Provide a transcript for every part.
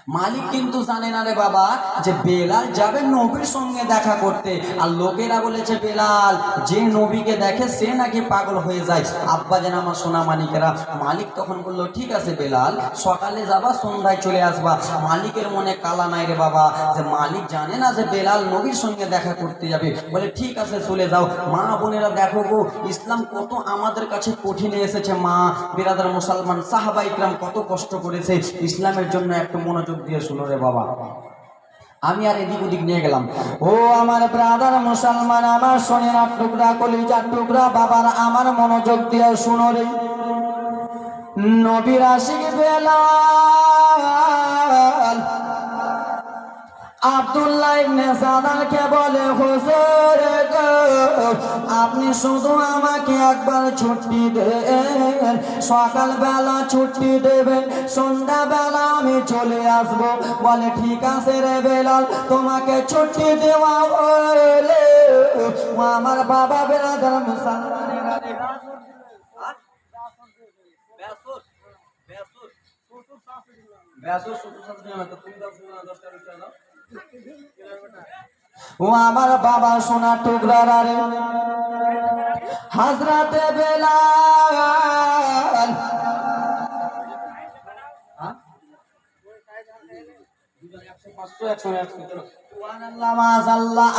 মালিক কিন্তু জানে না রে বাবা যে বেলাল যাবে নবীর সঙ্গে দেখা করতে। আর লোকেরা বলেছে বেলাল যে নবীকে দেখে সে নাকি পাগল হয়ে যায়। আব্বা যেন আমার সোনা মানিকেরা, মালিক তখন বলল ঠিক আছে বেলাল, সকালে যাবা সন্ধ্যায় চলে আসবা। মালিকের মনে কালা নাই রে বাবা, যে মালিক জানে না যে বেলাল নবীর সঙ্গে দেখা করতে যাবে। বলে ঠিক আছে চলে যাও। মা বোনেরা দেখো গো, ইসলাম কত আমাদের কাছে কঠিনে এসেছে। মা বিরাদার মুসলমান সাহাবা ইকরাম কত কষ্ট করেছে ইসলামের জন্য। একটু মনোযোগ দিয়ে শুনো রে বাবা, আমি আর এদিক ওদিক নিয়ে গেলাম। ও আমার ব্রাদার মুসলমান, আমার শোনেন আর টুকরা কলিজার টুকরা বাবার, আমার মনোযোগ দিয়ে শুনো রে। নবীর আশিক বেলাল আব্দুল্লাহ ইবনে সাদাকে বলে হুজুর গো, আপনি শুধু আমাকে একবার ছুটি দেন, সকালবেলা ছুটি দেবেন, সন্ধ্যাবেলা আমি চলে আসব। বলে ঠিক আছে রে বেলাল, তোমাকে ছুটি দেওয়া হলে আমার বাবা বেরাদার মুসলমানেরা ও আমার বাবা সোনা টুকরার রে হযরতে বেলাল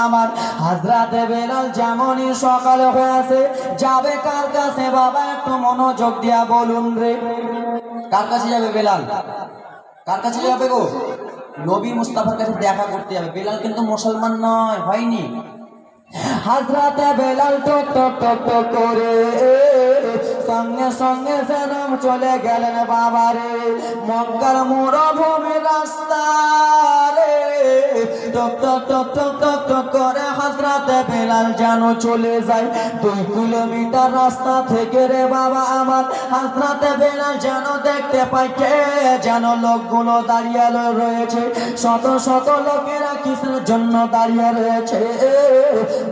আমার হযরতে বেলাল যেমনই সকাল হয়েছে যাবে কার কাছে বাবা, একটু মনোযোগ দিয়া বলুন রে। কার কাছে যাবে বেলাল? কার কাছে যাবে গো? নবী মুস্তাফার কাছে দেখা করতে যাবে। বেলাল কিন্তু মুসলমান নয়, হয়নি। হযরতে বেলাল টক টক টক টক করে সঙ্গে সঙ্গে যেন চলে গেলেন বাবারে মক্কার মরুভূমি রাস্তা রে। টক টক টক টক টক টক করে হযরতে বেলাল যেন চলে যায় 2 কিলোমিটার রাস্তা থেকে রে বাবা আমার। হযরতে বেলাল যেন দেখতে পায় কে যেন লোকগুলো দাঁড়িয়ে রয়েছে, শত শত লোকেরা কিসের জন্য দাঁড়িয়ে রয়েছে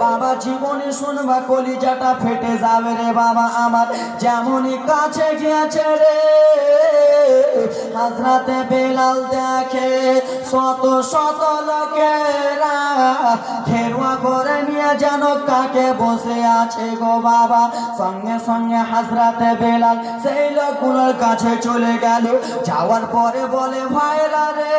বাবা, জীবনে শুনবা কলিজাটা ফেটে যাবে রে বাবা আমার। যেমনই কাছে গিয়েছে রে হযরতে বেলাল দেখে শত শত লোকেরা ঘেরুয়া করে নিয়ে যেন কাকে বসে আছে গো বাবা। সঙ্গে সঙ্গে হযরতে বেলাল সেই লোকগুলোর কাছে চলে গেল। যাওয়ার পরে বলে ভাইরা রে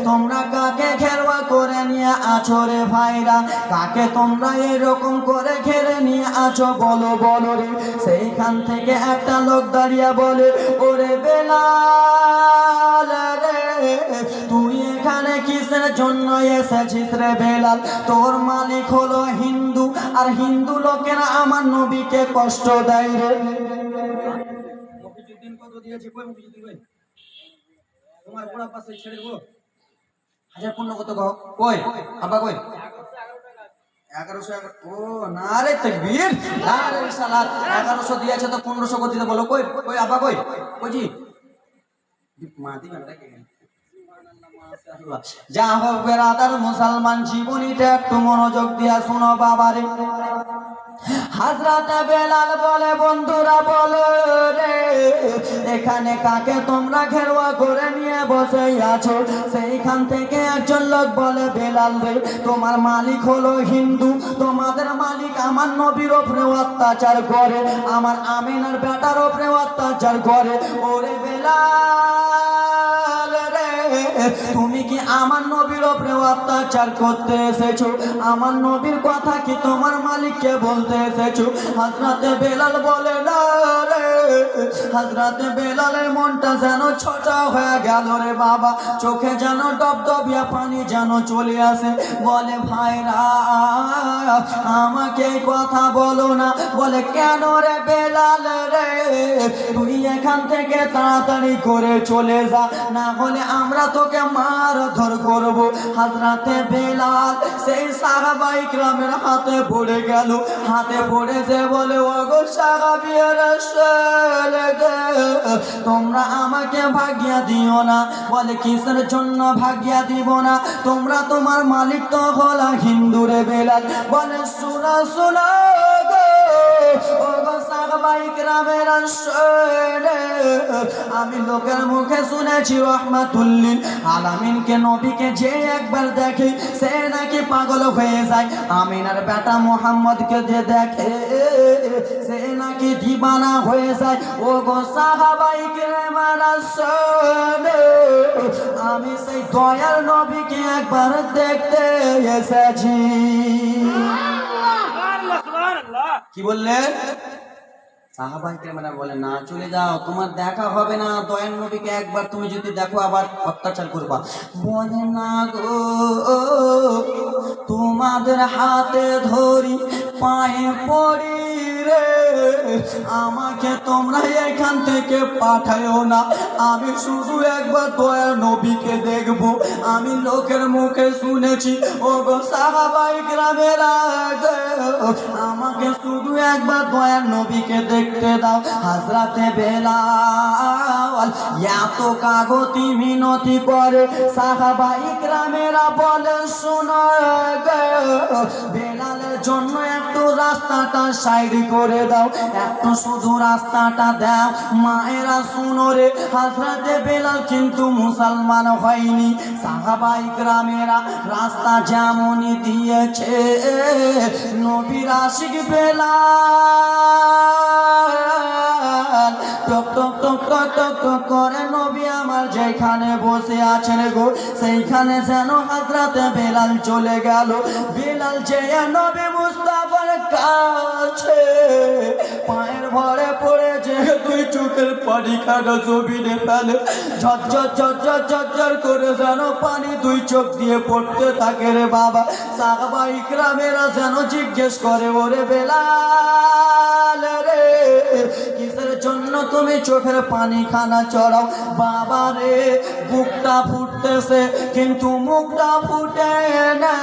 তোমরা কাকে ঘেরুয়া করে নিয়ে আছো রে ভাইরা, কাকে তোমরা এরকম করে ঘেরে নিয়ে আছো বলো বলো রে। সেইখান থেকে একটা লোক দাঁড়িয়ে বলে ওরে বেলাল রে তুই এখানে কিসের জন্য এসেছিস রে বেলাল? তোর মালিক হলো হিন্দু, আর হিন্দু লোকেরা আমার নবীকে কষ্ট দেয় রে। তোমার গোড়া পাশে ছেড়ে দেবো হাজার পূর্ণ কত কই আব্বা কই 1100। ও না রে তাকবীর, না রে সালাত। 1100 দিয়েছে তো 1500 করে দিতে বলো। কই কই আব্বা কই কইজি মাটি না রে। যা হোক বেরাদার মুসলমান, জীবনীটা একটু মনোযোগ দিয়া শোনো বাবারে। হযরতে বেলাল বলে বন্ধুরা বলো রে এখানে কাকে তোমরা ঘেরুয়া করে নিয়ে বসে আছো? সেইখান থেকে একজন লোক বলে বেলাল রে তোমার মালিক হলো হিন্দু, তোমাদের মালিক আমার নবীর উপরে অত্যাচার করে, আমার আমিনার বেটার উপরে অত্যাচার করে। ওরে বেলাল রে তুমি কি আমার নবীর উপরে অত্যাচার করতে এসেছো? আমার নবীর কথা কি তোমার মালিককে বলতে এসেছো? হযরতে বেলাল বলে না রে। হযরতে বেলালের মনটা যেন ছোট হয়ে গেল রে বাবা, চোখে যেন ডবডবিয়া পানি যেন চলে আসে। বলে ভাইরা আমাকে কথা বলো না। বলে কেন রে বেলাল রে তুই এখান থেকে তাড়াতাড়ি করে চলে যা, না হলে আমরা তোকে মারধর করব। হযরতে বেলাল সেই সাহাবা ইকরামের হাতে পড়ে গেল। হাতে পড়েছে বলে ওগো সাহাবীরা রাসূল গো তোমরা আমাকে ভাগিয়ে দিও না। বলে কিসের জন্য ভাগিয়ে দিব না? তোমরা তোমার মালিক তো হলো হিন্দু রে বেলাল। বলে শোনো শোনো গো ওগো সাহাবা সাহাবাই কেরামেরা শোনে, আমি লোকের মুখে শুনেছি রহমাতুল্লিল আলামিনকে নবীকে যে একবার দেখে সে নাকি পাগল হয়ে যায়, আমিনার বেটা মোহাম্মদকে যে দেখে সে নাকি দিবানা হয়ে যায়। ও গো সাহাবাই কেরামেরা শোনে, আমি সেই দয়াল নবীকে একবার দেখতে এসেছি। কি বললেন? সাহাবাই কেরামেরা বলে না চলে যাও, তোমার দেখা হবে না, দয়াল নবীকে একবার তুমি যদি দেখো আবার অত্যাচার করবা। বলে না গো, তোমাদের হাতে ধরি পায়ে পড়ি রে, আমাকে তোমরা এখান থেকে পাঠায়ও না, আমি শুধু একবার দয়াল নবীকে দেখব। আমি লোকের মুখে শুনেছি ও গো সাহাবাই কেরামেরা, আমাকে শুধু একবার দয়াল নবীকে দেখতে দাও। হযরতে বেলাল এত কাগতি মিনতি করে, সাহাবাই কেরামেরা বলে শোনো গো, বেলালের জন্য একটু রাস্তাটা সাইড করে দাও, একটু শুধু রাস্তাটা দাও। মায়েরা শুনো রে, হযরতে বেলাল কিন্তু মুসলমান হয়নি। সাহাবাই কেরামেরা রাস্তা যেমনই দিয়েছে, নবীর আশিক বেলাল টক টক টক টক টক টক করে নবী আমার যেখানে বসে আছেন গো, সেইখানে যেন হযরতে বেলাল চলে গেল। বেলাল যে নবী মুস্তাফার কাছে পায়ের ভরে পড়ে যে দুই চোখের পানি খানা জমিনে ফেলে, ঝরঝর ঝরঝর ঝরঝর করে যেন পানি দুই চোখ দিয়ে পড়তে থাকে রে বাবা। সাহাবাই কেরামেরা যেন জিজ্ঞেস করে, ওরে বেলাল রে, কিসের জন্য তুমি চোখের পানি খানা চড়াও? বাবা রে, বুকটা ফুটতেছে কিন্তু মুখটা ফুটে না।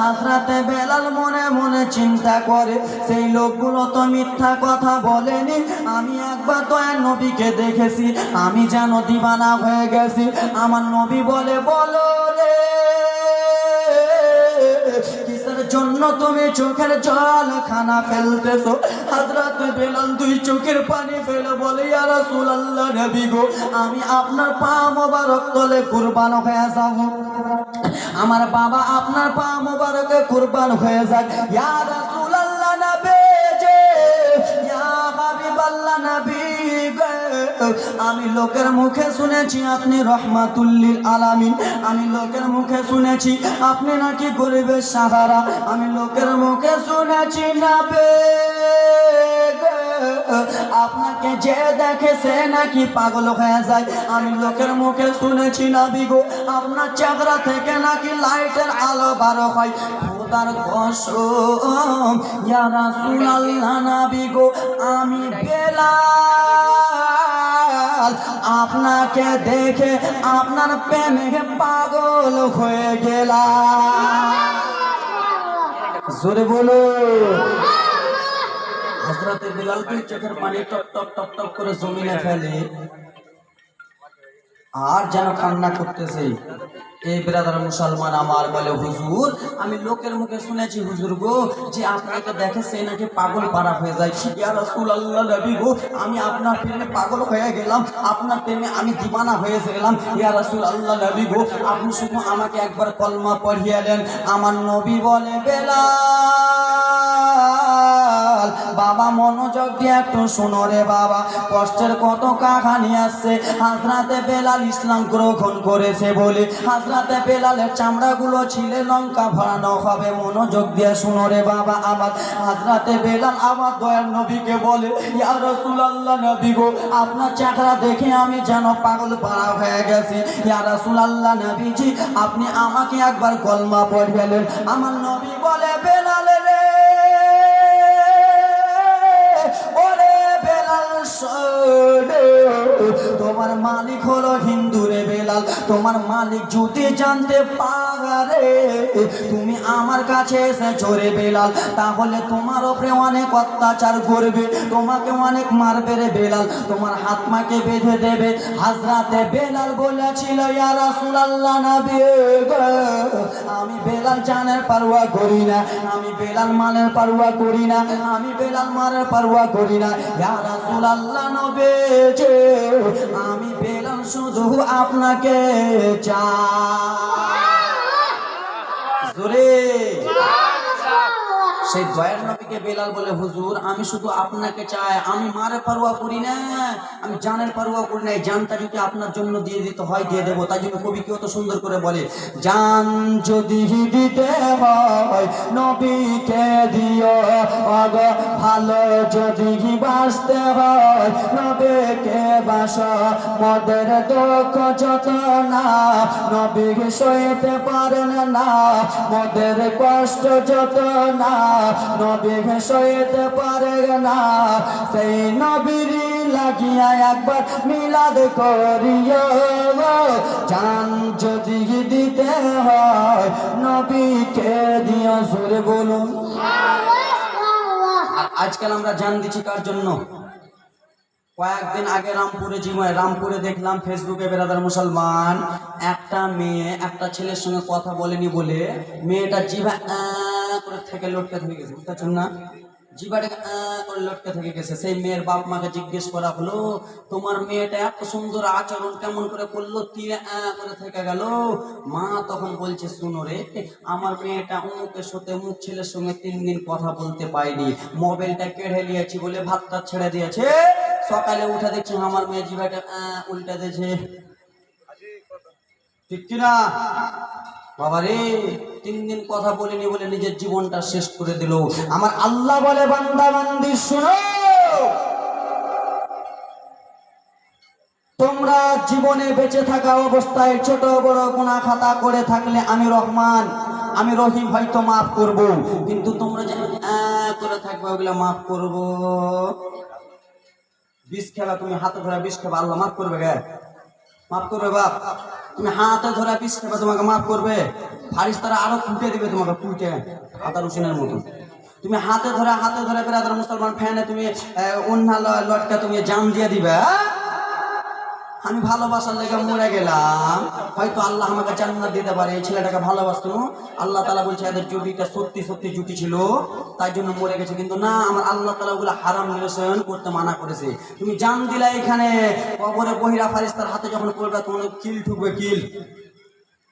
হযরতে বেলাল মনে মনে চিন্তা করে, সেই লোকগুলো তো মিথ্যা কথা বলেনি, আমি একবার দয়াল নবীকে দেখেছি, আমি যেন দিবানা হয়ে গেছি। আমার নবী বলে, বলো রে, কিসের জন্য তুমি চোখের জল খানা ফেলতেছো? হযরতে বেলাল দুই চোখের পানি ফেলে বলে, ইয়া রাসূলুল্লাহ নবী গো, আমি আপনার পা মোবারক তলে কুরবান হয়ে যাব, আমার বাবা আপনার পা মোবারকে কুরবান হয়ে যাক। ইয়া রাসূলুল্লাহ নবী জি, ইয়া হাবিবাল্লাহ নবী গো, আমি লোকের মুখে শুনেছি আপনি রহমাতুল্লিল আলামিন, আমি লোকের মুখে শুনেছি আপনি নাকি গরিবের সাহারা, আমি লোকের মুখে শুনেছি নবী গো, আপনাকে যে দেখে সে নাকি পাগল হয়ে যায়, আমি লোকের মুখে শুনেছি নবী গো, আপনার চেহারা থেকে নাকি লাইটের আলো বার হয়। খোদার কসম ইয়া রাসূলুল্লাহ নবী গো, আমি বেলাল আপনাকে দেখে আপনার প্রেমে পাগল হয়ে গেলাম। জোরে বলো। হযরতে বেলাল দুই চোখের পানি টপ টপ টপ টপ করে জমিনে ফেলে আর যেন কান্না করতেছে। এই ব্রাদার মুসলমান আমার বলে, হুজুর আমি লোকের মুখে শুনেছি হুজুর গো, যে আপনাকে দেখে সে নাকি পাগল পারা হয়ে যায়। ইয়া রাসূলুল্লাহ নবী গো, আমি আপনার প্রেমে পাগল হয়ে গেলাম, আপনার প্রেমে আমি দিবানা হয়ে গেলাম। ইয়া রাসূলুল্লাহ নবী গো, আপনি শুধু আমাকে একবার কলমা পড়িয়ে দেন। আমার নবী বলে, বেলাল বাবা মনোযোগ দিয়ে একটু শোনো রে বাবা, কষ্টের কত কাহিনী আসছে। হযরতে বেলাল ইসলাম গ্রহণ করেছে বলে হযরতে বেলালের চামড়াগুলো ছিলে লঙ্কা ভরানো হবে, মনোযোগ দিয়ে শোনো রে বাবা আমার। হযরতে বেলাল আমার দয়ার নবীকে বলে, ইয়া রাসূলুল্লাহ নবী গো, আপনার চেহারা দেখে আমি যেন পাগল পাড়া হয়ে গেছি। ইয়া রাসূলুল্লাহ নবীজি, আপনি আমাকে একবার কলমা পড়ালেন। আমার নবী বলে, বেলাল রে, ওরে বেলাল শোনো, তোমার মালিক হলো হিন্দু রে বেলাল, তোমার মালিক যদি জানতে পারে রে তুমি আমার কাছে এসেছো রে বেলাল, তাহলে তোমার উপরে অনেক অত্যাচার করবে, তোমাকে অনেক মারবে রে বেলাল, তোমার হাত মাকে বেঁধে দেবে। হযরতে বেলাল বলেছিল, ইয়া রাসূলুল্লাহ নবী গো, আমি বেলাল জানের পরোয়া করি না, আমি বেলাল মালের পরোয়া করি না, আমি বেলাল মালের পরোয়া করি না। ইয়া রাসূলুল্লাহ নবী যে আমি বেলাল শুধু আপনাকে চাই। জোরে সেই দয়ার নবীকে বেলাল বলে, হুজুর আমি শুধু আপনাকে চাই, আমি মারের পরোয়া করি না, আমি জানের পরোয়া করি না, এই জানটা যদি আপনার জন্য দিয়ে দিতে হয় দিয়ে দেবো। তাই জন্য কবি কত সুন্দর করে বলে, জান যদি দিতে হয় নবীকে দিও, অগ ভালো যদি বাঁচতে হয় নবীকে বাসো, মদের দুঃখ যত না নবী সইতে পারেন না, মদের কষ্ট যত না নবী সইতে পারে না, সেই নবীর লাগিয়া একবার মিলাদ করিও, জান যদি দিতে হয় নবীকে দিও। সুরে বলুন। আর আজকাল আমরা জান দিচ্ছি কার জন্য? কয়েকদিন আগে রামপুরে দেখলাম ফেসবুকে, বেরাদার মুসলমান, একটা মেয়ে একটা ছেলের সঙ্গে কথা বলেনি বলে মেয়েটা জিভা করে থেকে লটকে থেকে গেছে, বুঝতে পারছেন না? জিভাটাকে করে লটকে থেকে গেছে। সেই মেয়ের বাপ মাকে জিজ্ঞেস করা হলো, তোমার মেয়েটা এত সুন্দর আচরণ কেমন করে করলো, তীরে করে থেকে গেল? মা তখন বলছে, শুনো রে, আমার মেয়েটা অমুকের সাথে অমুক ছেলের সঙ্গে 3 দিন কথা বলতে পাইনি, মোবাইলটা কেড়ে নিয়েছি বলে ভাতটা ছেড়ে দিয়েছে, সকালে উঠে দেখছি আমার মেয়ে জিভাটা উল্টা দিয়েছে। ঠিক কিনা বাবা রে? 3 দিন কথা বলিনি বলে নিজের জীবনটা শেষ করে দিল। আমার আল্লাহ বলে, বান্দা বান্দি শুনো, তোমরা জীবনে বেঁচে থাকা অবস্থায় ছোট বড় গুনাহ খাতা করে থাকলে আমি রহমান, আমি রহিম হয়তো মাফ করব, কিন্তু তোমরা যে করে থাকবে ওগুলো মাফ করব। বিষ খেলা, তুমি হাতে ধরা বিষ খাবা, আল্লাহ মাফ করবে? গে মাফ করবে বাপ? তুমি হাতে ধরা বিষ খাবে, তোমাকে মাফ করবে? ফারিস্তারা আরো কুটে দিবে তোমাকে, কুটে আদা রসুনের মতো। তুমি হাতে ধরে বেরাদার মুসলমান ফ্যানে তুমি অন্য লটকা তুমি জান দিয়ে দিবে। আমি ভালোবাসার লেগে মরে গেলাম, হয়তো আল্লাহ আমাকে জান্নাত দিতে পারে, এই ছেলেটাকে ভালোবাসতো, আল্লাহ তাআলা বলছে এদের জুটিটা সত্যি সত্যি জুটি ছিল তাই জন্য মরে গেছে, কিন্তু না, আমার আল্লাহ তাআলা ওগুলো হারাম নির্বাচন করতে মানা করেছে। তুমি জান দিলা এখানে, কবরে বহিরা ফারিস্তার হাতে যখন করবে তোমার কিল ঠুকবে, কিল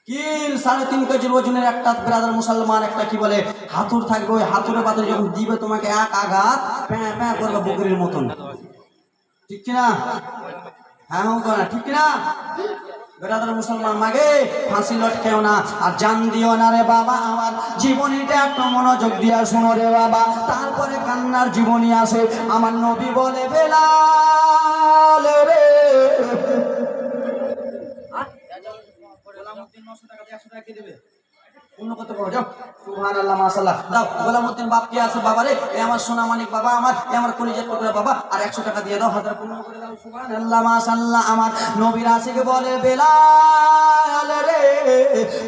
3.5 কেজির ওজনের একটা ব্রাদার মুসলমান একটা কি বলে হাতুর থাকবে, ওই হাতুরের পাতে যখন দিবে তোমাকে এক আঘাত প্যাঁ প্যাঁ করবে বকরির মতন। ঠিক কিনা? হ্যাঁ না, ঠিক কিনা বেরাদার মুসলমান? মাগে ফাঁসি লটকেও না আর জান দিও না রে বাবা। আমার জীবনীটা একটু মনোযোগ দিয়া শুনো রে বাবা, তারপরে কান্নার জীবনী আসে। আমার নবী বলে, বেলাল রে, আমার সোনা মানিক বাবা, আমার কলিজার টুকরা বাবা, আর 100 টাকা দিয়ে দাও, 1000 পূর্ণ করে দাও। সুবহানাল্লাহ, মাশাআল্লাহ। আমার নবীর আশিক বলে, বেলাল রে,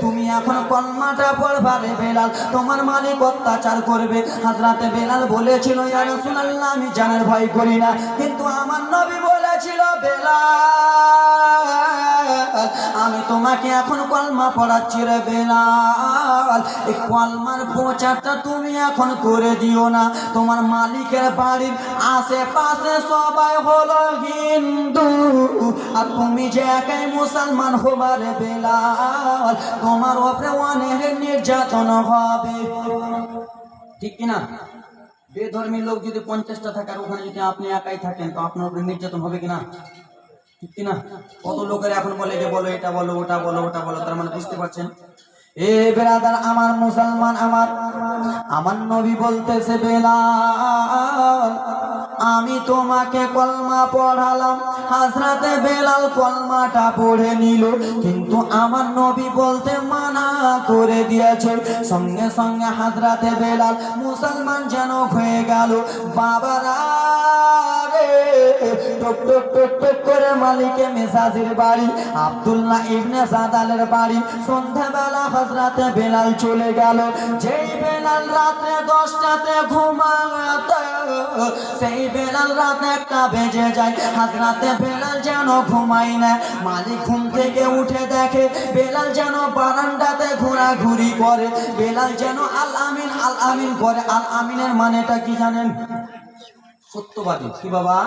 তুমি এখন কলমাটা পড়বা রে বেলাল, তোমার মালিক অত্যাচার করবে। হযরতে বেলাল বলেছিল, ইয়া রাসূলুল্লাহ আমি জানের ভয় করি না, কিন্তু আমার নবী বলেছিল, বেলাল আমি তোমাকে এখন কলমা পড়াচ্ছি রে বেলাল, এই কলমার প্রচারটা তুমি এখন করে দিও না। তোমার মালিকের বাড়ির আশেপাশে সবাই হলো হিন্দু, আর তুমি যে একাই মুসলমান হবা রে বেলাল, তোমার উপরে অনেক নির্যাতন হবে। ঠিক কিনা? বেধর্মী লোক যদি 50টা থাকে আর ওখানে যদি আপনি একাই থাকেন, তো আপনার উপরে নির্যাতন হবে কিনা? ঠিক কিনা? কত লোকের এখন বলে যে বলো এটা বলো ওটা বলো ওটা বলো, তার মানে বুঝতে পারছেন? এ বেরাদার আমার মুসলমান, আমার নবী বলতেছে, বেলাল আমি তোমাকে কলমা পড়ালাম। হযরতে বেলাল কলমাটা পড়ে নিল, কিন্তু আমার নবী বলতে মানা করে দিয়েছে। সঙ্গে সঙ্গে হযরতে বেলাল মুসলমান যেন হয়ে গেল। বাবারা রে, রে টক টক টক টক করে মালিকে মেজাজের বাড়ি আব্দুল্লাহ ইবনে জাদালের বাড়ি। সন্ধ্যাবেলা হযরতে বেলাল চলে গেল। যেই বেলাল রাত্রে 10টাতে ঘুমাতে, সেই বেলাল রাত 1টা বেজে যায়। হযরতে বেলাল যেন ঘুমায় না। মালিক ঘুম থেকে উঠে দেখে বেলাল যেন বারান্দাতে ঘোরাঘুরি করে, বেলাল যেন আল আমিন আল আমিন করে। আল আমিনের মানেটা কি জানেন? সত্যবাদী। কি বাবা?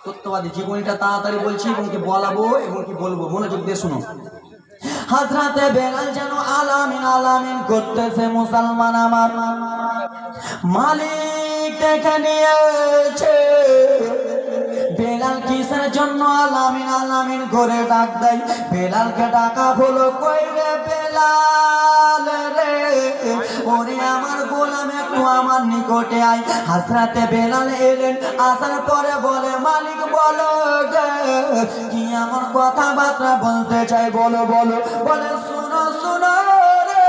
সত্যবাদী। জীবনীটা তাড়াতাড়ি বলছি এবং কি বলাবো এবং কি বলবো, মনোযোগ দিয়ে শুনো। হযরতে বেলাল যেন আল আমিন করতেছে। মুসলমান আমার, মালিক দেখে নিয়েছে বেলাল কিসের জন্য আল আমিন করে ডাক দেয়। বেলালকে ডাকা হলো, কই রে বেলাল রে, ওরে আমার গোলাম একটু আমার নিকটে আয়। হযরতে বেলাল এলেন। আসার পরে বলে, মালিক বলো গে, কি এমন কথাবার্তা বলতে চাই, বলো বলো। বলে, শুনো শুনো রে,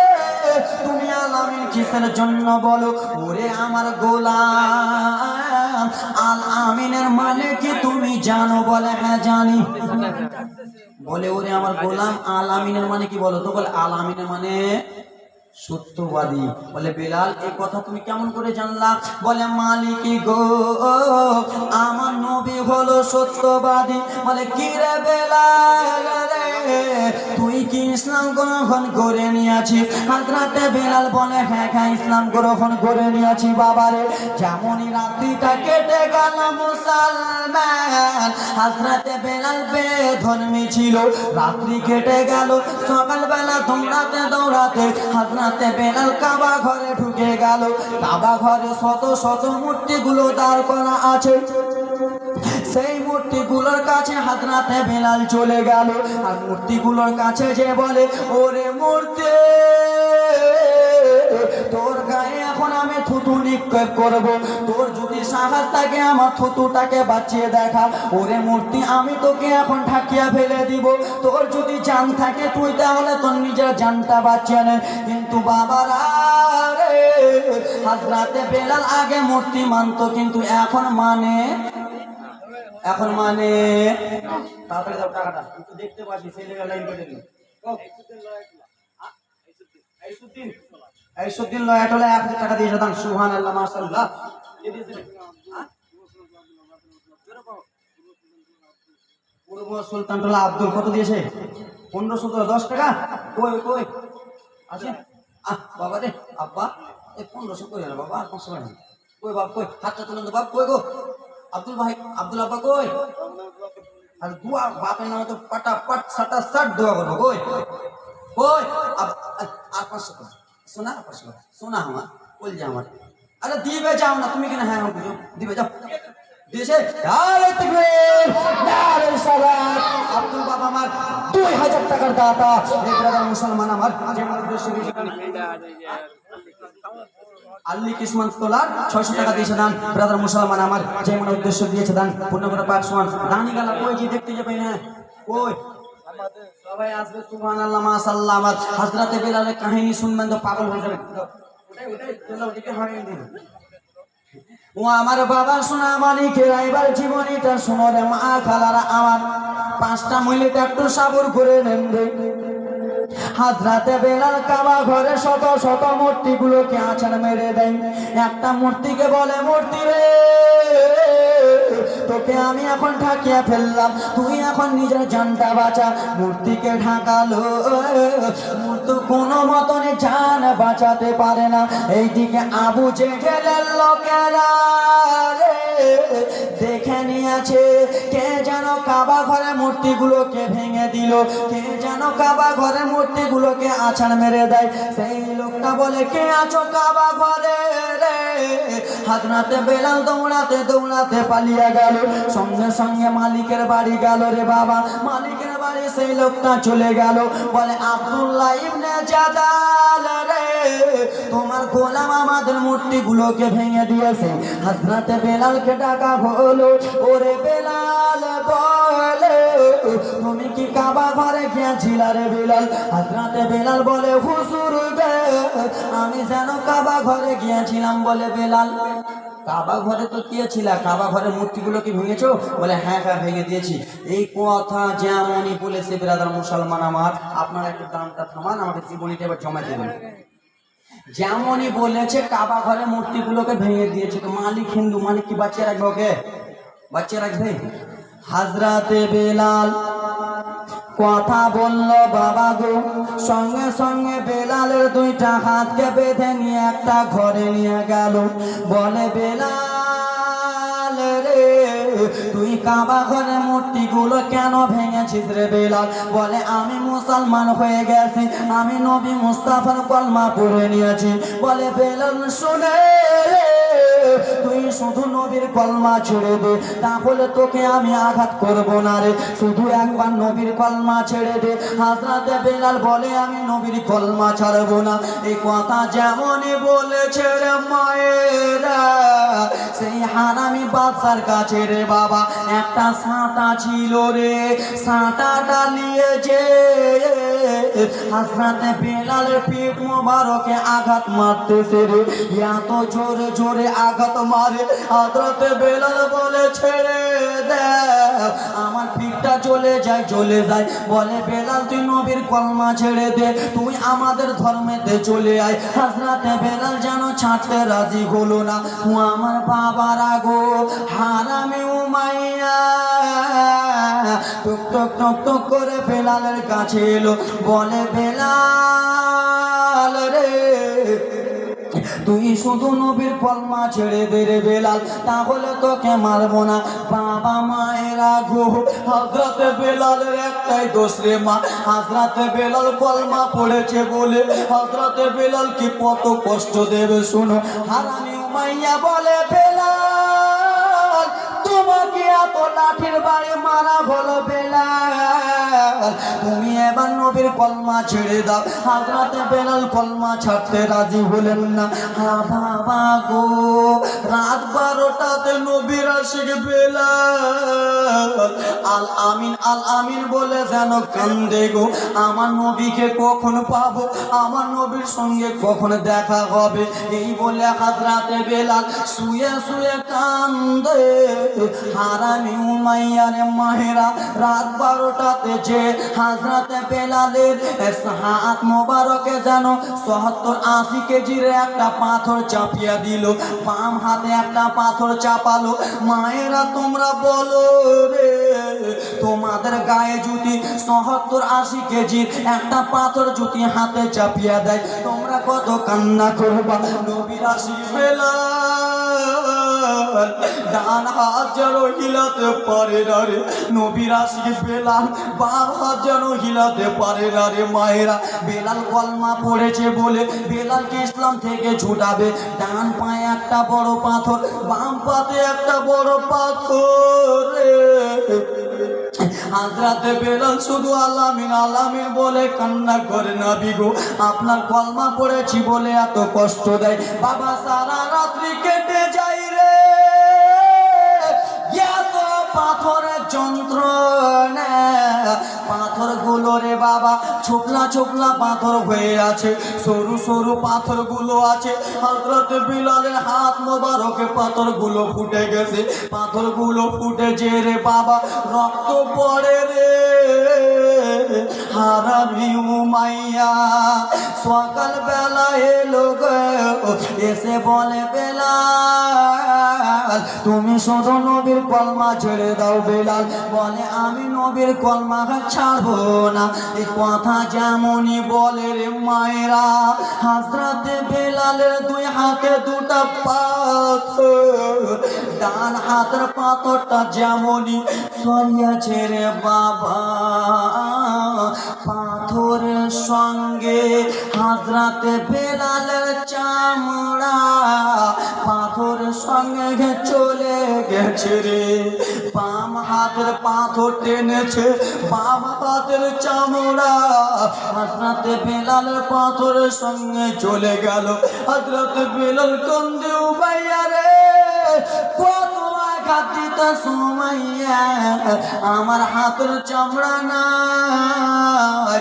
তুমি আল আমিন কিসের জন্য বলো। ওরে আমার গোলাম, আল আমিনের মানে কি তুমি জানো? বলে, হ্যাঁ জানি। বলে, ওরে আমার গোলাম, আল আমিনের মানে কি বলো তো? বলে, আল আমিনের মানে সত্যবাদী। বলে, বেলাল এই কথা তুমি কেমন করে জানলা? বলে, মালিকি গো, আমার নবী হলো সত্যবাদী। বলে, কি রে বেলাল রে, তুই কি ইসলাম গ্রহণ করে নিয়েছিস? হযরতে বেলাল বলে, হ্যাঁ হ্যাঁ ইসলাম গ্রহণ করে নিয়েছি বাবারে। যেমনই রাত্রিটা কেটে গেল মুসলমান, হযরতে বেলাল বেধর্মী ছিল। রাত্রি কেটে গেল, সকালবেলা দৌড়াতে দৌড়াতে হযরতে বেলাল কাবা ঘরে ঢুকে গেল। কাবা ঘরে শত শত মূর্তিগুলো দাঁড় করা আছে। সেই মূর্তিগুলোর কাছে হযরতে বেলাল চলে গেল। আর মূর্তিগুলোর কাছে যে বলে, ওরে মূর্তি, তোর গায়ে এখন আমি থুতু নিক্ষেপ করব। তোর যদি সাহস থাকে আমার থুতুটাকে বাঁচিয়ে দেখা। ওরে মূর্তি, আমি তোকে এখন ঢাকিয়া ফেলে দিব। তোর যদি জান থাকে তুই তাহলে তোর নিজের জানটা বাঁচিয়ে নে। কিন্তু বাবারা রে, হযরতে বেলাল আগে মূর্তি মানত, কিন্তু এখন মানে তাড়াতাড়ি দাও টাকাটা, একটু দেখতে পাচ্ছি ছেলেরা লাইন করে দিল। আইসুদ্দিন লয়াটলে 1000 টাকা দিয়েছে দান। সুবহানাল্লাহ, মাশাআল্লাহ। পূর্ব সুলতানটোলা আব্দুল কত দিয়েছে? 1500 10 টাকা। কই কই আছে? বাবা রে, আব্বা এই 1500 কই না বাবা, আর 500 টাকা কই বাপ, কই হাতটা তুলুন তো বাপ, কই গো আব্দুল ভাই, আব্দুল আব্বা কই? আর দুয়া বাপের নামে তো পাটাপাট সাটা সাট দোয়া করবো। কই কই আর 500 টাকা সোনা, 500 সোনা আমার বল যে আমার। আরে দিবে যাও না তুমি, কেন হ্যাঁ বুঝো, দিবে যাও দিয়েছে। আরে তাকবীর, নারে সালাত। আব্দুল বাবা আমার 2000 টাকার দাতা। এই ব্রাদার মুসলমান আমার, যেমন উদ্দেশ্য আল্লি কিসমত তোলার 600 টাকা দিয়েছে দান। ব্রাদার মুসলমান আমার, যেমন উদ্দেশ্য দিয়েছে দান। পূর্ণ করে পাক সমান দানি গালা কই যে দেখতে যাবে না, কই সবাই আসবে। সুবহানাল্লাহ, মাশাআল্লাহ। হযরতে বেলালের কাহিনী শুনবেন তো পাগল হয়ে যাবেন। ও আমার বাবা শোনা মালিকের এবার জীবনীটা শোনো রে মা খালারা আমার। 5টা মিনিট একটু সাবর করে নেন রে। হযরতে বেলাল কাবা ঘরে শত শত মূর্তিগুলোকে আছাড় মেরে দেন। একটা মূর্তিকে বলে, মূর্তি রে, তোকে আমি এখন ঢাকিয়া ফেললাম, তুই এখন নিজের জানটা বাঁচা। মূর্তিকে ঢাকালো, মূর্তি কোনো মতনে জান বাঁচাতে পারে না। এইদিকে আবু জেহেলের লোকেরা রে দেখে নিয়েছে, কে যেন কাবা ঘরে মূর্তিগুলোকে ভেঙে দিল, কে যেন কাবা ঘরে মূর্তিগুলোকে আছাড় মেরে দেয়। সেই লোকটা বলে, কে আছো কাবা ঘরে রে? হযরতে বেলাল দৌড়াতে দৌড়াতে পালিয়ে গেল। সঙ্গে সঙ্গে মালিকের বাড়ি গেল রে বাবা। মালিকের বাড়ি সেই লোকটা চলে গেল। বলে, আব্দুল্লাহ ইবনে জাদাল রে, তোমার গোলাম আমাদের মূর্তিগুলোকে ভেঙে দিয়েছে। হযরতে বেলালকে ডাকা হলো। ওরে বেলাল বলে, তুমি কি কাবা ঘরে গিয়েছিলা রে বেলাল? হযরতে বেলাল বলে, হুজুর গে, আমি যেন কাবা ঘরে গিয়েছিলাম। বলে, বেলাল কাবা ঘরে তো গিয়েছিল, কাবা ঘরের মূর্তিগুলো কি ভেঙেছো? বলে হ্যাঁ হ্যাঁ ভেঙে দিয়েছি। এই কথা যেমনই বলেছে ব্রাদার মুসলমান আমার, আপনারা একটু দামটা থামান, আমাকে জীবনীটা এবার জমা দেবেন। যেমনই বলেছে কাবা ঘরের মূর্তিগুলোকে ভেঙে দিয়েছে, তো মালিক হিন্দু, মালিক কি বাচ্চা রাখবে? ওকে বাচ্চা রাখবে? হাজরাতে বেলাল কথা বলল বাবা গো, সঙ্গে সঙ্গে বেলালের দুইটা হাতকে বেঁধে নিয়ে একটা ঘরে নিয়ে গেল। বলে বেলাল রে, তুই কাবা ঘরে মূর্তিগুলো কেন ভেঙেছিস রে বেলাল? বলে আমি মুসলমান হয়ে গেছি, আমি নবী মুস্তাফার কলমা পড়ে নিয়েছি। বলে বেলাল শুনে, তুই শুধু নবীর কলমা ছেড়ে দে, তাহলে তোকে আমি আঘাত করব না রে, শুধু একবার নবীর কলমা ছেড়ে দে। হাজরাতে বেলাল বলে আমি নবীর কলমা ছাড়বো না। এই কথা যেমনই বলেছে রে মায়েরা, সেই হারামি বাদশার কাছে রে বাবা একটা সাঁটা ছিল রে, সাঁটাটা নিয়ে যে হাজরাতে বেলালের পিঠ মোবারকে আঘাত মারতেছে রে, এত জোরে জোরে আঘাত মারে। হাজরাতে বেলাল বলে ছেড়ে দে, আমার পিঠটা চলে যায় চলে যায়। বলে বেলাল তুই নবীর কলমা ছেড়ে দে, তুই আমাদের ধর্মেতে চলে আয়। হাজরাতে বেলাল যেন ছাড়তে রাজি হলো না। ও আমার বাবার আগো হারামি উমাইয়া টুক টুক টুক টুক করে বেলালের কাছে এলো। বলে বেলাল রে, তুই শুধু নবীর কলমা ছেড়ে দে রে বেলাল, তাহলে তোকে মারবো না। বাবা মায়েরা গো, হাজরাতে বেলালের একটাই দোষ রে মা, হাজরাতে বেলাল কলমা পড়েছে বলে হাজরাতে বেলাল কি কত কষ্ট দেবে শুনো। হারামি উমাইয়া বলে বেলাল তোমাকে এত লাঠির বাড়ি মারা হলো বেলাল, তুমি এবার নবীর কলমা ছেড়ে দাও। হাজরাতে বেলাল কলমা ছাড়তে রাজি হলেন না। বাবা গো, রাত 12টাতে নবীর আশিক বেলাল আল আমিন আল আমিন বলে যেন কান্দে গো, আমার নবীকে কখন পাবো, আমার নবীর সঙ্গে কখন দেখা হবে, এই বলে হাজরাতে বেলাল শুয়ে শুয়ে কান্দে। হারামি উমাইয়ার মাহেরা রাত 12টাতে যে হাজরাতে বেলালের হাত মোবারকে যেন 70-80 কেজির একটা পাথর চাপিয়ে দিল, বাম হাতে একটা পাথর চাপালো। মায়েরা তোমরা বলো রে, তোমাদের গায়ে যদি 70-80 কেজির একটা পাথর যদি হাতে চাপিয়ে দেয়, তোমরা কত কান্না করবা? নবীর আশিক বেলাল ডান হাত যেন হিলাতে পারে না রে, নবীর আশিক বেলাল বাম হাত যেন হিলাতে পারে না রে। মায়েরা বেলাল কলমা পড়েছে বলে বেলালকে ইসলাম থেকে ছুটাবে, ডান পায়ে একটা বড় পাথর, বাম পাতে একটা বড় পাথর রে। হাজরাতে বেলাল শুধু আলামিন আলামিন বলে কান্না করে, নবী গো আপনার কলমা পড়েছি বলে এত কষ্ট দেয়। বাবা সারা রাত্রি কেটে যায় রে, এত পাথরের যন্ত্রণা, পাথরগুলো রে বাবা ছোকলা ছোকলা পাথর হয়ে আছে, সরু সরু পাথরগুলো আছে। হযরত বিলালের হাত মোবারকে পাথরগুলো ফুটে গেছে, পাথরগুলো ফুটে যে রে বাবা রক্ত পড়ে রে। হারামি উমাইয়া সকাল বেলা এলো গো, এসে বলে বেলাল তুমি শুধু নবীর কলমা ছেড়ে দাও। বেলাল বলে আমি নবীর কলমা ছাড়বো না। এই কথা যেমনই বলে রে মায়েরা, হাজরাতে বেলালের দুই হাতে দুটা পাথর, ডান হাতের পাথরটা যেমনই সরিয়েছে রে বাবা, পাথরের সঙ্গে হাজরাতে বেলালের চামড়া পাথরের সঙ্গে চলে গেছে রে। বাম হাতের পাথর টেনেছে, বাম হাতের চামড়া হাজরাতে বেলালের পাথরের সঙ্গে চলে গেল। হাজরাতে বেলাল কান্দে উবাইয়া রে, কত আঘাত দিতে সুমাইয়া, আমার হাতের চামড়া নাই।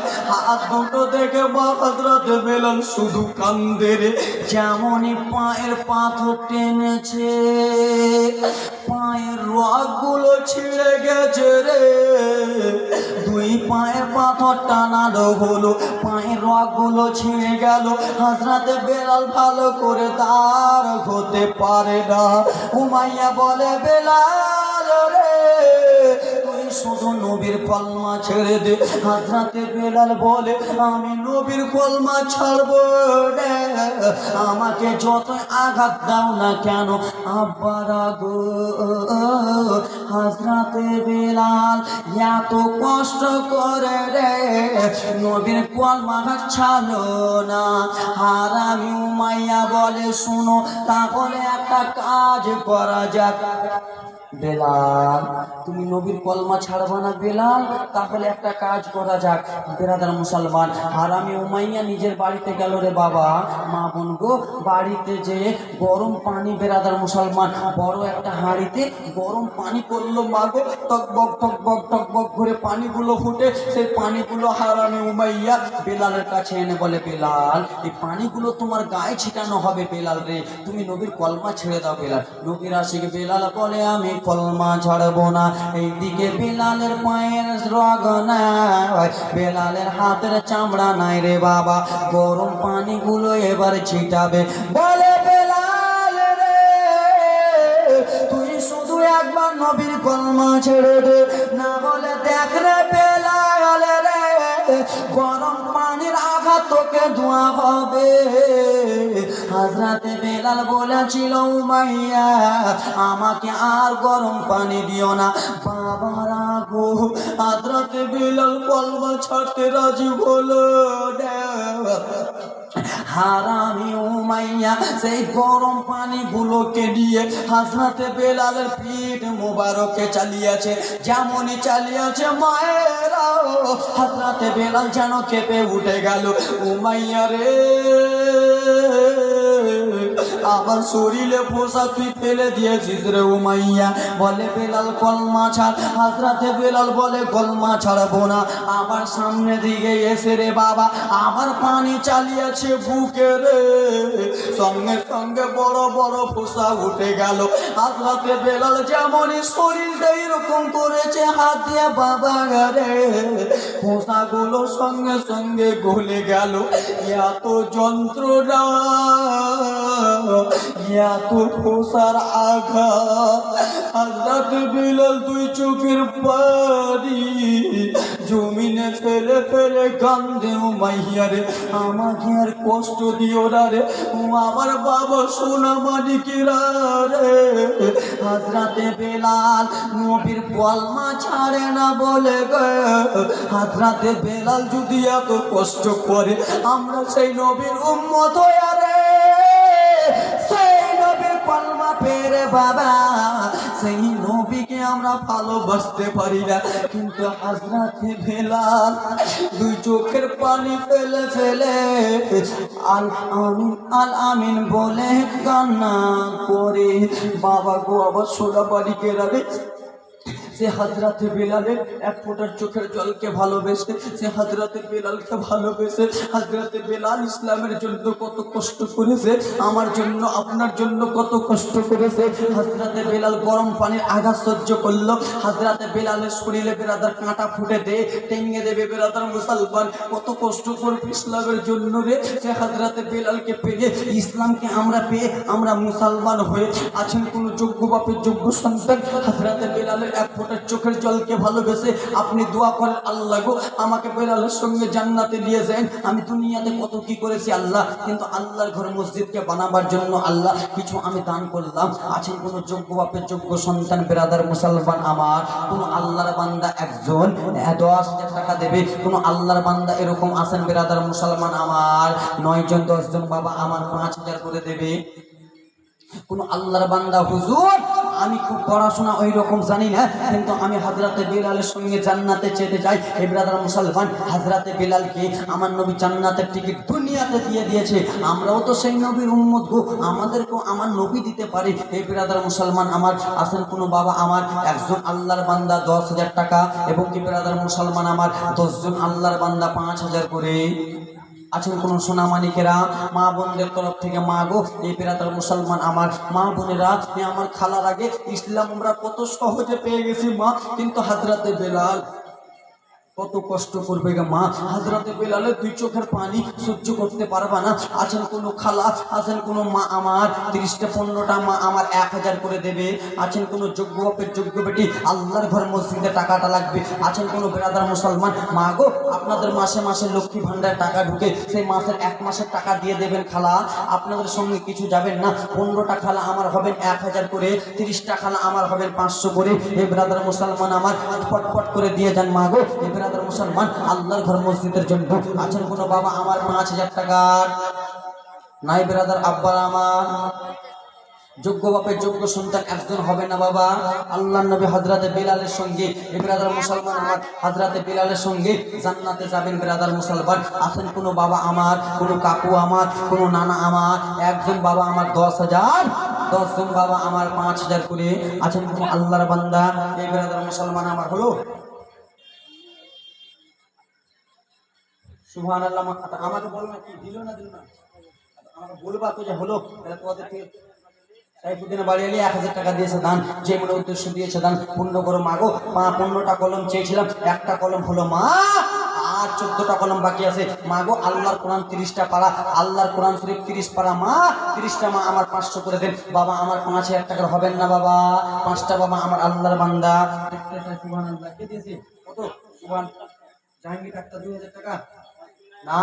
হাত দুটো দেখে মা হযরত বেলাল শুধু কান্দে রে। যেমনই পায়ের পাথর টেনেছে পায়ের রগগুলো ছিঁড়ে গেছে রে। দুই পায়ে পাথর টানানো হলো, পায়ের রগগুলো ছিঁড়ে গেল। হযরত বেলাল ভালো করে দাঁড় হতে পারে না। উমাইয়া বলে, বেলাল রে তুই শুধু নবীর কলমা ছেড়ে দে। হযরত বেলাল বলে, আমি নবীর কলমা ছাড়বো না, আমাকে যত আঘাত দাও না কেন। আব্বারা গো, হযরত বেলাল এত কষ্ট করে রে নবীর কলমা ছাড়লো না। হারামি উমাইয়া বলে, শুনো তাহলে একটা কাজ করা যাক। বেলাল তুমি নবীর কলমা ছাড়বা না বেলাল, তাহলে একটা কাজ করা যাক। বেরাদার মুসলমান, হারামি উমাইয়া নিজের বাড়িতে গেল রে বাবা। মা বোন গো, বাড়িতে যে গরম পানি, বেরাদার মুসলমান বড় একটা হাঁড়িতে গরম পানি করলো মা গো। টকবক টকবক টকবক করে পানিগুলো ফুটে, সেই পানিগুলো হারামি উমাইয়া বেলালের কাছে এনে বলে, বেলাল এই পানিগুলো তোমার গায়ে ছিটানো হবে বেলাল রে, তুমি নবীর কলমা ছেড়ে দাও বেলাল। নবীর আশিক বেলাল বলে, আমি কলমা ছাড়বো না। এইদিকে বেলালের পায়ের রগ নাই, বেলালের হাতের চামড়া নাই রে বাবা। গরম পানিগুলো এবার ছিটাবে। বলে, বেলাল রে তুই শুধু একবার নবীর কলমা ছেড়ে দে, না হলে দেখ রে বেলাল রে গরম পানির আঘাত তোকে ধোয়া হবে। হযরত বেলাল বলেছিল, উমাইয়া আমাকে আর গরম পানি দিও না। বাবারা গো, হযরত বেলাল কলমা ছাড়তে রাজি হলো না। হারামি উমাইয়া সেই গরম পানিগুলোকে নিয়ে হযরত বেলালের পিঠ মোবারকে চালিয়েছে। যেমনই চালিয়েছে মায়েরাও, হযরত বেলাল যেন কেঁপে উঠে গেল। উমাইয়া রে আমার শরীরে পোষা তুই ফেলে দিয়েছিস রে উমাইয়া। বলে, বেলাল কলমা ছাড়। হযরত বেলাল বলে, কলমা ছাড়বো না। আমার সামনে দিকে এসে রে বাবা আমার পানি চালিয়েছে বুকে রে, সঙ্গে সঙ্গে বড় বড় ফোঁসা উঠে গেল। হযরত বেলাল যেমনই শরীরটা এরকম করেছে হাত দিয়ে বাবা রে, ফোঁসাগুলো সঙ্গে সঙ্গে গলে গেল। এত যন্ত্রণা, এত ফোঁসার আঘাত। হযরত বেলাল দুই চোখের পানি জমিনে ফেলে ফেলে কান্দে, উমাইয়া রে আমাকে আর কষ্ট দিও না রে, আমার বাবা সোনা মানিকেরা রে। হযরত বেলাল নবীর কলমা ছাড়ে না বলে গো, হযরত বেলাল যদি এত কষ্ট করে আমরা সেই নবীর উম্মত হয়ে রে সেই নবীর কলমা পেরে বাবা সেই নবীকে আমরা ভালোবাসতে পারি না। কিন্তু হযরত বেলাল দুই চোখের পানি ফেলে ফেলে আল আমিন আল আমিন বলে কান্না করে। বাবা গো, আবার সোনা বাড়িকেরা রে সে হযরত বেলালের এক ফোঁটার চোখের জলকে ভালোবেসে, সে হযরত বেলালকে ভালোবেসে, হযরত বেলাল ইসলামের জন্য কত কষ্ট করেছে, আমার জন্য আপনার জন্য কত কষ্ট করেছে। হযরত বেলাল গরম পানির আঘাত সহ্য করলো। হযরত বেলালের শরীরে বেরাদার কাঁটা ফুটে দে টেঙ্গে দেবে বেরাদার মুসলমান, কত কষ্ট করবে ইসলামের জন্য রে। সে হযরত বেলালকে পেয়ে, ইসলামকে আমরা পেয়ে আমরা মুসলমান হয়ে আছেন কোন যোগ্য বাপের যোগ্য সন্তান হযরত বেলালের এক চোখের জলকে ভালোবেসে আপনি দোয়া করেন, আল্লাহ গো আমাকে বেলালের সঙ্গে জান্নাতে নিয়ে যান। আমি দুনিয়াতে কত কি করেছি আল্লাহ, কিন্তু আল্লাহর ঘর মসজিদকে বানাবার জন্য আল্লাহ কিছু আমি দান করলাম। আছেন কোন যোগ্য বাপের যোগ্য সন্তান বেরাদার মুসলমান আমার, কোন আল্লাহর বান্দা একজন 10,000 টাকা দেবে? কোন আল্লাহর বান্দা এরকম আছেন বেরাদার মুসলমান আমার? 9 জন 10 জন বাবা আমার 5,000 করে দেবে? কোন আল্লাহর বান্দা হুজুর আমি খুব পড়াশোনা ওই রকম জানি না, কিন্তু আমি হযরতে বিলালের সঙ্গে জান্নাতে যেতে চাই। এই ব্রাদার মুসলমান, হযরতে বিলালকে আমার নবী জান্নাতের টিকিট দুনিয়াতে দিয়ে দিয়েছে। আমরাও তো সেই নবীর উম্মত গো, আমাদেরকেও আমার নবী দিতে পারে। এই ব্রাদার মুসলমান আমার, আসেন কোনো বাবা আমার একজন আল্লাহর বান্দা 10,000 টাকা, এবং কি ব্রাদার মুসলমান আমার 10 জন আল্লাহর বান্দা 5,000 করে। আছেন কোন সোনা মানিকেরা, মা বোনদের তরফ থেকে, মা গো এই ব্রাদার মুসলমান আমার মা বোনেরা, আমার খালার আগে ইসলাম আমরা কত সহজে পেয়ে গেছি মা, কিন্তু হযরতে বেলাল কত কষ্ট করবে গে মা। হযরতে বেলালের 2 চোখের পানি সহ্য করতে পারবা না। আছেন কোনো খালা, আছেন কোনো মা আমার 30টা 15টা মা আমার 1000 করে দেবে। আছেন কোনো যোগ্য বাপের যোগ্য বেটি আল্লাহর ঘর মসজিদে টাকাটা লাগবে। আছেন কোনো ব্রাদার মুসলমান, মা গো আপনাদের মাসে মাসে লক্ষ্মী ভান্ডার টাকা ঢুকে, সেই মাসের 1 মাসের টাকা দিয়ে দেবেন খালা, আপনাদের সঙ্গে কিছু যাবেন না। 15টা খালা আমার হবেন 1000 করে, 30টা খালা আমার হবেন 500 করে। এই ব্রাদার মুসলমান আমার পটপট করে দিয়ে যান মা গো। এই ব্রাদার মুসলমান আল্লাহর ঘর মসজিদের জন্য। আছেন কোনো বাবা আমার 5,000 টাকার নাই ব্রাদার আব্বা আমার যোগ্য বাপের যোগ্য সন্তান একজন হবে না বাবা। আল্লাহর নবী হযরতে বিলালের সঙ্গে, এই ব্রাদার মুসলমান আমার হযরতে বিলালের সঙ্গে জান্নাতে যাবেন ব্রাদার মুসলমান। আছেন কোনো বাবা আমার, কোনো কাকু আমার, কোনো নানা আমার, একজন বাবা আমার 10,000, 10 জন বাবা আমার 5,000 করে। আছেন কোনো আল্লাহর বান্দা, এই ব্রাদার মুসলমান আমার হলো সুবহানাল্লাহ। আমাকে বলো না কি দিল না দিল না, আমাকে বলবা তো যে হলো, তাহলে তোমাদেরকে সাইফুদ্দিনের বাড়ি এলে 1000 টাকা দিয়েছে দান, যে মনে উদ্দেশ্য দিয়েছে দান পূর্ণ করো মাগো। 15টা কলম চেয়েছিলাম, একটা কলম হলো মা, আর 14টা কলম বাকি আছে মাগো। আল্লাহর কোরআন 30টা পারা, আল্লাহর কোরআন শরীফ 30 পারা মা, 30টা মা আমার 500 করে দেন বাবা। আমার 5,000 টাকার হবেন না বাবা, 5টা বাবা আমার আল্লাহর বান্দা। সুবহানাল্লাহ, কে দিয়েছে কত? সুবহান জাহাঙ্গীর ডাক্তার 2000 টাকা না।